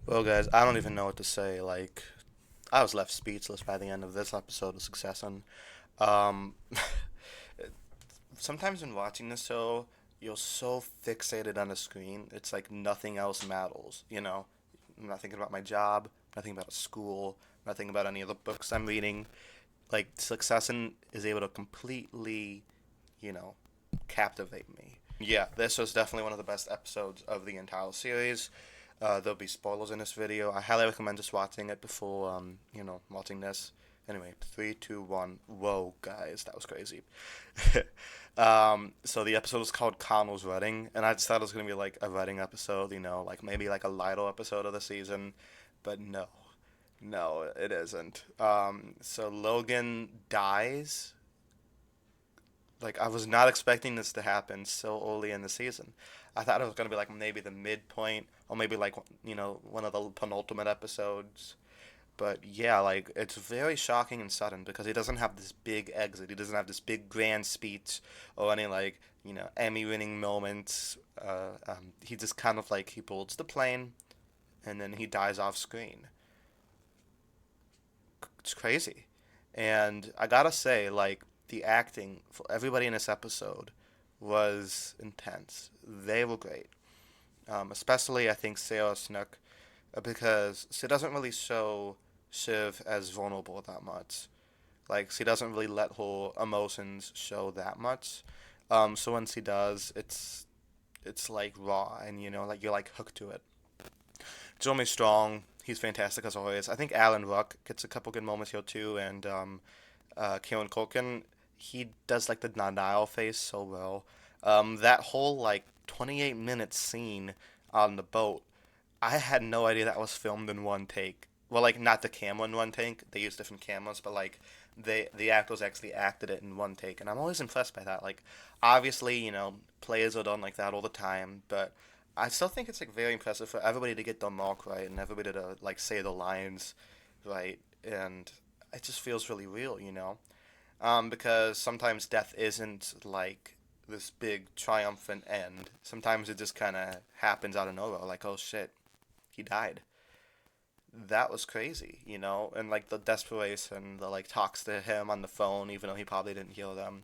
Well, guys, I don't even know what to say. Like, I was left speechless by the end of this episode of Succession. Um, Sometimes when watching the show, you're so fixated on the screen, it's like nothing else matters. I'm not thinking about my job, nothing about school, nothing about any of the books I'm reading. Like, Succession is able to completely, you know, captivate me. Yeah, this was definitely one of the best episodes of the entire series. There'll be spoilers in this video. I highly recommend just watching it before, watching this. Anyway, three, two, one. Whoa, guys, that was crazy. So the episode is called Connell's Wedding, and I just thought it was gonna be like a wedding episode, like maybe like a Lido episode of the season, but no, no, it isn't. So Logan dies. Like, I was not expecting this to happen so early in the season. I thought it was gonna be like maybe the midpoint, or maybe like one of the penultimate episodes. But yeah, like it's very shocking and sudden because he doesn't have this big exit. He doesn't have this big grand speech or any like Emmy-winning moments. He just kind of like he boards the plane and then he dies off screen. It's crazy. And I gotta say, like, the acting for everybody in this episode was intense. They were great. Especially, I think, Sarah Snook, because she doesn't really show Shiv as vulnerable that much. Like, she doesn't really let her emotions show that much. So when she does, it's like raw, and like you're like hooked to it. Jeremy Strong, he's fantastic as always. I think Alan Ruck gets a couple good moments here too, and Kieran Culkin, he does like the denial face so well. That whole like 28-minute scene on the boat, I had no idea that was filmed in one take. Well, like not the camera in one take. They use different cameras, but like the actors actually acted it in one take, and I'm always impressed by that. Like, obviously, plays are done like that all the time, but I still think it's like very impressive for everybody to get the mark right and everybody to like say the lines right, and it just feels really real. Because sometimes death isn't like this big triumphant end. Sometimes it just kind of happens out of nowhere, like, oh shit, he died. That was crazy. And like the desperation, the like talks to him on the phone, even though he probably didn't hear them.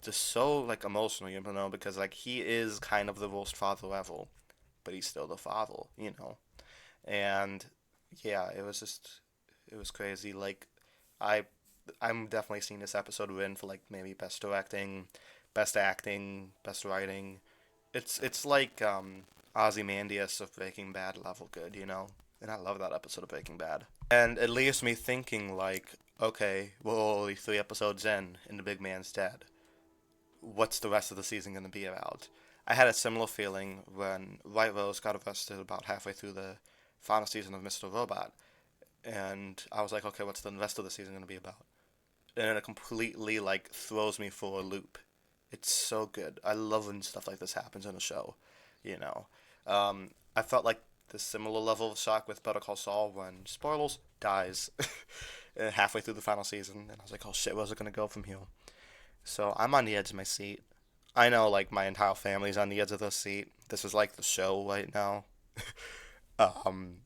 Just so like emotional, because like he is kind of the worst father ever, but he's still the father. And yeah, it was crazy. Like, I I'm definitely seeing this episode win for like maybe best directing, best acting, best writing. It's like Ozymandias of Breaking Bad level good. And I love that episode of Breaking Bad. And it leaves me thinking like, okay, we're only 3 episodes in, and the big man's dead. What's the rest of the season gonna be about? I had a similar feeling when White Rose got arrested about halfway through the final season of Mr. Robot, and I was like, okay, what's the rest of the season gonna be about? And it completely like throws me for a loop. It's so good. I love when stuff like this happens in a show. You know, I felt like the similar level of shock with Better Call Saul when spoilers dies halfway through the final season, and I was like, oh shit, where's it gonna go from here? So I'm on the edge of my seat. I know, like my entire family's on the edge of their seat. This is like the show right now. um,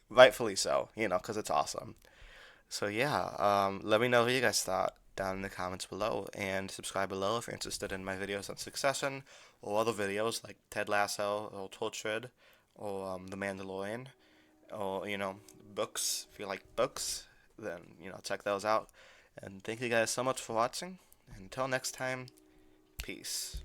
Rightfully so, because it's awesome. So yeah, let me know what you guys thought down in the comments below, and subscribe below if you're interested in my videos on Succession or other videos like Ted Lasso or Torchwood or The Mandalorian or books. If you like books, then check those out. And thank you guys so much for watching. Until next time, peace.